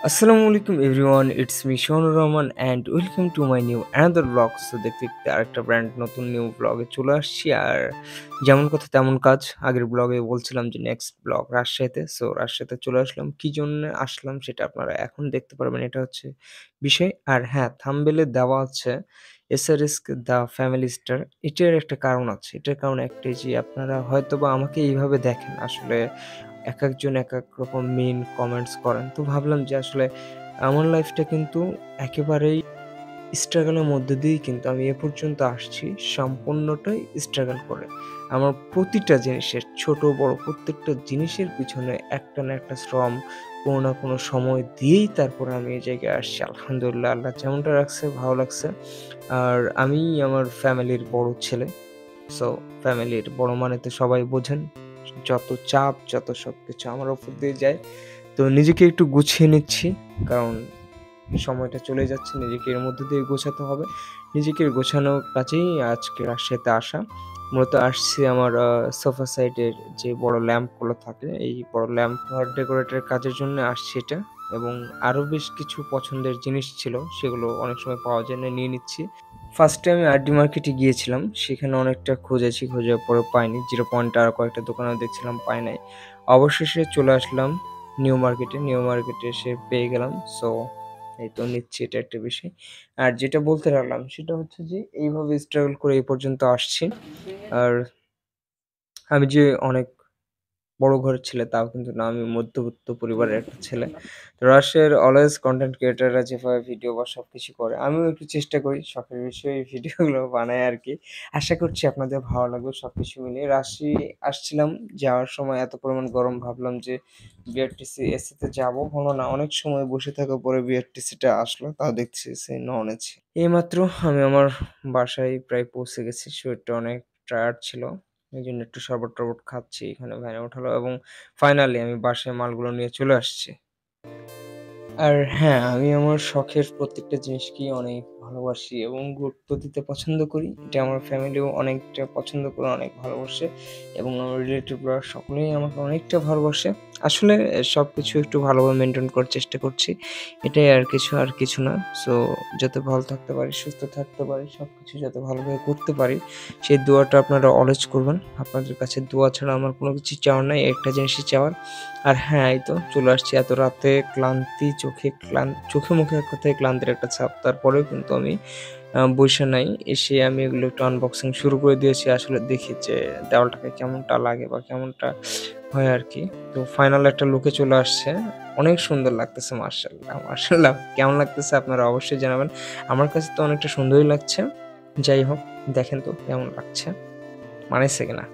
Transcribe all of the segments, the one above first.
আসসালামু আলাইকুম everyone, it's me Shanur Rahman and welcome to my new another blog. So দেখতে দেখতে আরেকটা ব্র্যান্ড নতুন নিউ ব্লগে চলে আসছি। আর যেমন কথা তেমন কাজ। আগের ব্লগে বলছিলাম যে নেক্সট ব্লগ রাজশাহীতে। সো রাজশাহীতে চলে আসলাম। কী জন্য আসলাম সেটা আপনারা এখন দেখতে পারবেন। এটা হচ্ছে বিষয়। আর হ্যাঁ, থাম্বনেইলে দেওয়া আছে এসআরএস দ্য ফ্যামিলি স্টার। এটার একটা কারণ আছে। এটার কারণ একটাই যে আপনারা হয়তোবা আমাকে এইভাবে দেখেন। আসলে একেকজন একেক রকম মিন কমেন্টস করেন। তো ভাবলাম যে আসলে আমার লাইফটা কিন্তু একেবারেই স্ট্রাগল এর মধ্যে দিয়েই কিন্তু আমি এ পর্যন্ত আসছি, সম্পূর্ণটাই স্ট্রাগল করে। আমার প্রতিটা জিনিসের ছোট বড় প্রত্যেকটা জিনিসের পিছনে একটা না একটা শ্রম কোনো না কোনো সময় দিয়েই তারপরে আমি এই জায়গায় আসছি। আলহামদুলিল্লাহ, আল্লাহ যেমনটা রাখছে ভালো লাগছে। আর আমি আমার ফ্যামিলির বড় ছেলে। সো ফ্যামিলির বড় মানে তো সবাই বোঝেন। যত চাপ, যত সবকিছু আমার উপর দিয়ে যায়। তো নিজেকে একটু গুছিয়ে নিচ্ছি। কারণ সময়টা চলে যাচ্ছে। নিজেকে এর মধ্যে দিয়ে গোছাতে হবে। নিজেকে গোছানোর কাজেই আজকে রাজশাহীতে আসা। মূলত আসছি আমার সোফা সাইডের যে বড় ল্যাম্পগুলো থাকে, এই বড় ল্যাম্প ডেকোরেটরের কাজের জন্য আসছি এটা। এবং আরো বেশ কিছু পছন্দের জিনিস ছিল, সেগুলো অনেক সময় পাওয়া যায় না, নিয়ে নিচ্ছি। ফার্স্টে আমি আরডি মার্কেটে গিয়েছিলাম। সেখানে অনেকটা খুঁজেছি, খোঁজার পরে পাইনি। জিরো পয়েন্টে আরো কয়েকটা দোকানেও দেখছিলাম, পাই নাই। অবশেষে চলে আসলাম নিউ মার্কেটে। নিউ মার্কেটে এসে পেয়ে গেলাম। সো এই তো নিচ্ছি, এটা একটা বিষয়। আর যেটা বলতে লাগলাম সেটা হচ্ছে যে এইভাবে স্ট্রাগল করে এই পর্যন্ত আসছি। আর আমি যে অনেক বড় ঘরের ছেলে তাও কিন্তু না, আমি মধ্যবিত্ত পরিবারের একটা ছেলে। তো রাশিয়ার অলওয়েজ কনটেন্ট ক্রিয়েটররা যেভাবে ভিডিও বা সবকিছু করে, আমিও একটু চেষ্টা করি শখের বিষয়ে এই ভিডিওগুলো বানাই আরকি। আশা করছি আপনাদের ভালো লাগবে সবকিছু মিলিয়ে। রাজশাহী আসছিলাম, যাওয়ার সময় এত পরিমাণ গরম, ভাবলাম যে বিআরটিসি এসিতে যাবো, হলো না। অনেক সময় বসে থাকার পরে বিআরটিসিটা আসলো, তাও দেখছি সে নন এসি। এইমাত্র আমি আমার বাসায় প্রায় পৌঁছে গেছি। শরীরটা অনেক টায়ার্ড ছিল। এইজন্য একটু শরবত-টরবত খাচ্ছি। এখানে ভ্যানে ওঠালো এবং ফাইনালি আমি বাসায় মালগুলো নিয়ে চলে আসছি। আর হ্যাঁ, আমি আমার শখের প্রত্যেকটা জিনিসকেই অনেক ভালোবাসি এবং গুরুত্ব দিতে পছন্দ করি। এটা আমার ফ্যামিলিও অনেকটা পছন্দ করে, অনেক ভালোবাসে এবং আমার রিলেটিভরা সকলেই আমাকে অনেকটা ভালোবাসে। আসলে সবকিছু একটু ভালোভাবে মেইনটেইন করার চেষ্টা করছি। এটাই আর কিছু না। সো যাতে ভালো থাকতে পারি, সুস্থ থাকতে পারি, সবকিছু যাতে ভালোভাবে করতে পারি, সেই দোয়াটা আপনারা অলওয়েজ করবেন। আপনাদের কাছে দোয়া ছাড়া আমার কোনো কিছু চাওয়ার নাই। একটা জিনিসই চাওয়ার। আর হ্যাঁ, এই তো চলে আসছি। এত রাতে ক্লান্তি, চোখে মুখে এক কথায় ক্লান্তির একটা ছাপ। তারপরেও কিন্তু আমি বইসা নাই। এসে আমি এগুলো একটু আনবক্সিং শুরু করে দিয়েছি। আসলে দেখি যে দেওয়ালটাকে কেমনটা লাগে বা কেমনটা হয় আরকি। তো ফাইনাল একটা লুকে চলে আসছে। অনেক সুন্দর লাগতেছে, মাশাআল্লাহ, মাশাআল্লাহ। কেমন লাগতেছে আপনারা অবশ্যই জানাবেন। আমার কাছে তো অনেকটা সুন্দরই লাগছে। যাই হোক, দেখেন তো কেমন লাগছে। মানাইছে কিনা?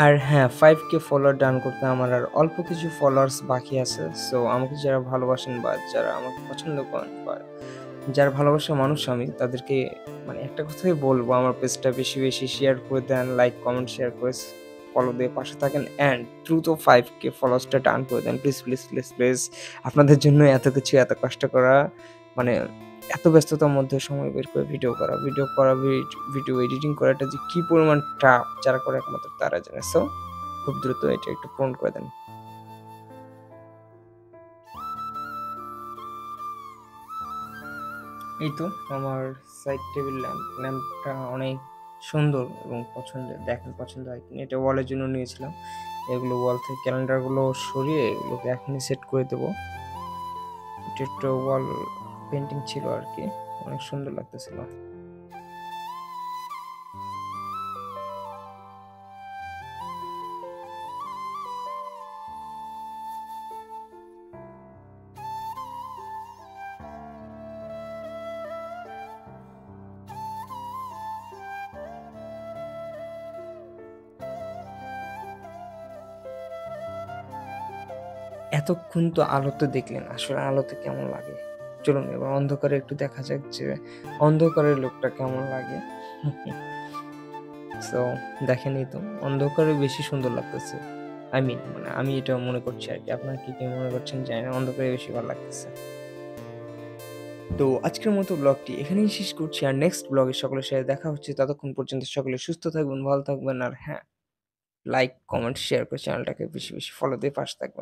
আর হ্যাঁ, 5K ফলোয়ার ডান করতে আমার আর অল্প কিছু ফলোয়ার্স বাকি আছে। সো আমাকে যারা ভালোবাসেন বা যারা আমাকে পছন্দ করেন বা যারা ভালোবাসার মানুষ আমি, তাদেরকে মানে একটা কথাই বলবো, আমার পেজটা বেশি, বেশি শেয়ার করে দেন। লাইক, কমেন্ট, শেয়ার করে ফলো দিয়ে পাশে থাকেন অ্যান্ড দ্রুত 5K ফলোয়ার্সটা ডান করে দেন। Please, please, please, please. আপনাদের জন্য এত কিছু, এত কষ্ট করা, মানে এত ব্যস্ততার মধ্যে সময় বের করে ভিডিও করা, ভিডিও এডিটিং করাটা যে কি পরিমাণ টাফ, যারা করে একমাত্র তারা জানে। সো খুব দ্রুত এটা একটু পূরণ করে দেন। এই তো আমার সাইড টেবিল ল্যাম্পটা অনেক সুন্দর এবং পছন্দের। দেখেন পছন্দ হয় কিনা। এটা ওয়ালের জন্য নিয়েছিলাম। এগুলো ওয়াল থেকে ক্যালেন্ডারগুলো সরিয়ে এগুলোকে এখনই সেট করে দেবো। এটা একটা ওয়াল পেইন্টিং ছিল আরকি। অনেক সুন্দর লাগতেছিল। এতক্ষণ তো আলোতে দেখলেন। আসলে আলোতে কেমন লাগে? চলুন এবার অন্ধকারে একটু দেখা যাক যে অন্ধকারের লুকটা কেমন লাগে। সো দেখেনই তো অন্ধকারে বেশি সুন্দর লাগতেছে। মানে আমি এটা মনে করছি আরকি। আপনারা কি মনে করছেন জানি না। অন্ধকারে বেশি ভালো লাগতেছে। তো আজকের মতো ব্লগটি এখানেই শেষ করছি। আর নেক্সট ব্লগে সকলের সাথে দেখা হচ্ছে। ততক্ষণ পর্যন্ত সকলে সুস্থ থাকবেন, ভালো থাকবেন। আর হ্যাঁ, লাইক, কমেন্ট, শেয়ার করে চ্যানেলটাকে বেশি, বেশি ফলো দিয়ে পাশে থাকবেন।